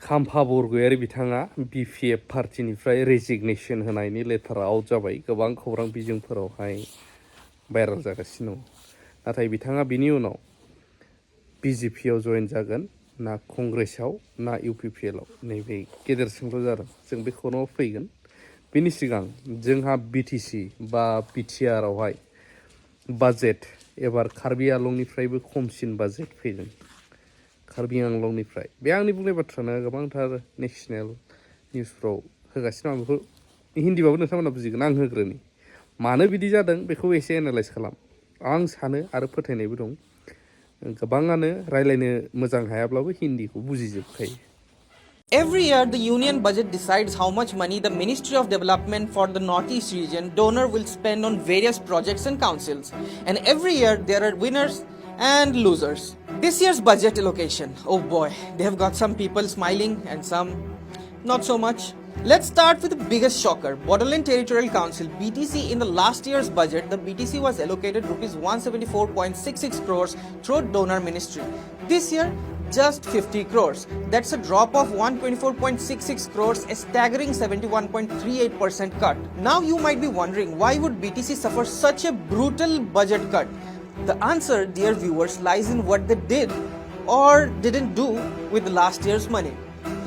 खाम्फा बरगयारि बिथाङा BPF पार्टिनिफ्राय resignation होनायनि लेटारा आउट जाबाय गोबां खौरां बिजोंफोरावहाय भाइरेल जागासिनो दं नाथाय बिथाङा बिनि उनाव BJPआव जयेन जागोन ना कंग्रेसआव ना UPPLआव नैबे गेदेर सोंलु जादों जों बे खौराङाव फैगोन बिनि सिगां जोंहा BTC बा BTR आवहाय बाजेट एबार कार्बि आंलंनिफ्रायबो खमसिन बाजेट फैदों कार्बि आंलंनिफ्राय बे आंनि बुंनाय बाथ्रानो गोबांथार नेशनेल निउसफ्राव होगासिनो आं बेखौ हिन्दीबाबो नोंथांमोना बुजिगोन आं होग्रोनि मानो बिदि जादों बेखौ एसे एनालाइज खालाम आं सानो आरो फोथायनायबो दं गोबाङानो रायलायनो मोजां हायाब्लाबो हिन्दीखौ बुजिजोबखायो. Every year, the union budget decides how much money the Ministry of Development for the Northeast region donor will spend on various projects and councils. And every year, there are winners and losers. This year's budget allocation, oh boy, they have got some people smiling and some not so much. Let's start with the biggest shocker. Bodoland Territorial Council BTC in the last year's budget, the BTC was allocated rupees 174.66 crores through donor ministry. This year, just 50 crores. That's a drop of 124.66 crores, a staggering 71.38% cut. Now you might be wondering, why would BTC suffer such a brutal budget cut? The answer, dear viewers, lies in what they did or didn't do with the last year's money.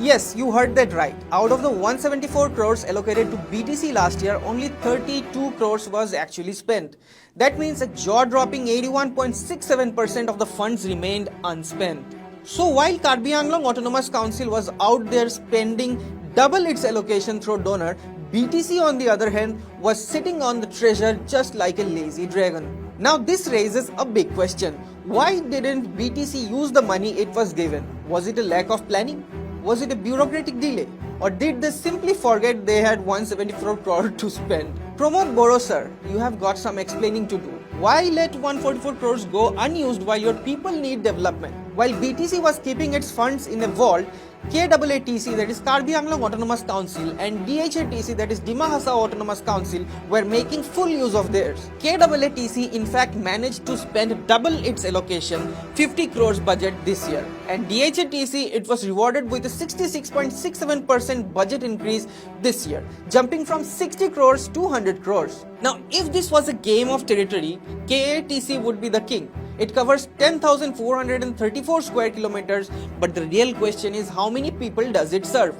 Yes, you heard that right. Out of the 174 crores allocated to BTC last year, only 32 crores was actually spent. That means a jaw-dropping 81.67% of the funds remained unspent. So while Karbi Anglong Autonomous Council was out there spending double its allocation through donor, BTC on the other hand was sitting on the treasure just like a lazy dragon. Now this raises a big question. Why didn't BTC use the money it was given? Was it a lack of planning? Was it a bureaucratic delay? Or did they simply forget they had 174 crore to spend? Pramod Boro sir, you have got some explaining to do. Why let 144 crores go unused while your people need development? While BTC was keeping its funds in a vault, KAATC, that is Karbi Anglong Autonomous Council, and DHATC, that is Dima Hasa Autonomous Council, were making full use of theirs. KAATC in fact managed to spend double its allocation, 50 crores budget this year. And DHATC, it was rewarded with a 66.67% budget increase this year, jumping from 60 crores to 100 crores. Now, if this was a game of territory, KAATC would be the king. It covers 10,434 square kilometers, but the real question is how many people does it serve?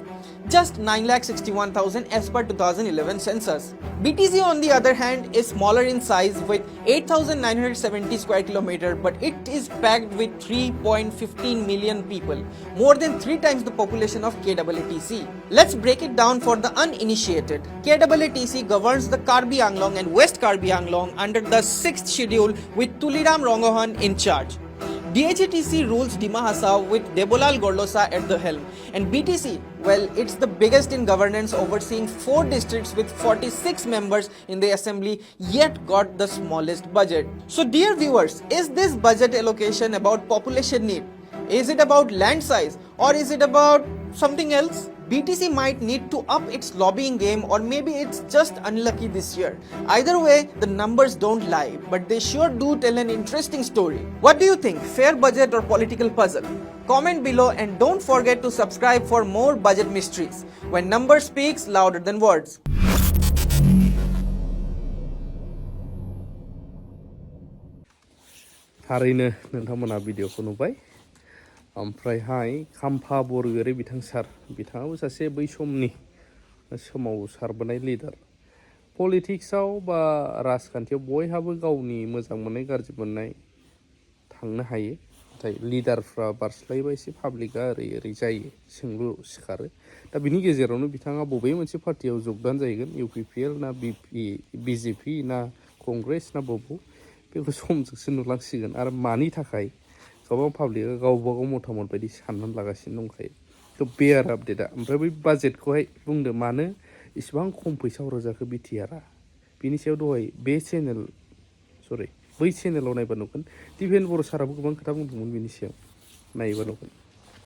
Just 9,61,000 as per 2011 census. BTC on the other hand is smaller in size with 8,970 square kilometer, but it is packed with 3.15 million people, more than 3 times the population of KAATC. Let's break it down for the uninitiated. KAATC governs the Karbi Anglong and West Karbi Anglong under the 6th schedule with Tuliram Rongohan in charge. DHATC rules Dima Hasa with Debolal Gorlosa at the helm, and BTC, well, it's the biggest in governance, overseeing 4 districts with 46 members in the assembly, yet got the smallest budget. So dear viewers, is this budget allocation about population need? Is it about land size, or is it about something else? BTC might need to up its lobbying game, or maybe it's just unlucky this year. Either way, the numbers don't lie, but they sure do tell an interesting story. What do you think? Fair budget or political puzzle? Comment below and don't forget to subscribe for more budget mysteries. When number speaks louder than words. थारैनो नोंथांमोना भिडिअखौ नुबाय ओमफ्रायहाय खाम्फा बरगयारि बिथां सार बिथाङाबो सासे बै समनि सोमावसारबोनाय लिडार पलिटिक्सआव बा राजखान्थियाव बयहाबो गावनि मोजां मोननाय गाज्रि मोननाय थांनो हायो नाथाय लिडारफ्रा बारस्लायबा एसे पाब्लिकआ ओरै जायो सोंलु सिखारो दा बिनि गेजेरावनो बिथाङा बबे मोनसे पार्टियाव जगदान जाहैगोन UPPL ना BJP ना कंग्रेस ना बबेयाव बेखौ समजोंसो नुलांसिगोन आरो मानि थाखाय गोबां पाब्लिकआ गावबागाव मतामत बायदि साननानै लागासिनो दंखायो थ' बे आरो आपडेटआ ओमफ्राय बै बाजेटखौहाय बुंदो मानो इसिबां खम फैसा हरजाखो BTRआ बिनि सायाव दहाय बे बै चेनेलाव नायबा नुगोन दिपेन बर' साराबो गोबां खोथा बुंदोंमोन बिनि सायाव नायोबा नुगोन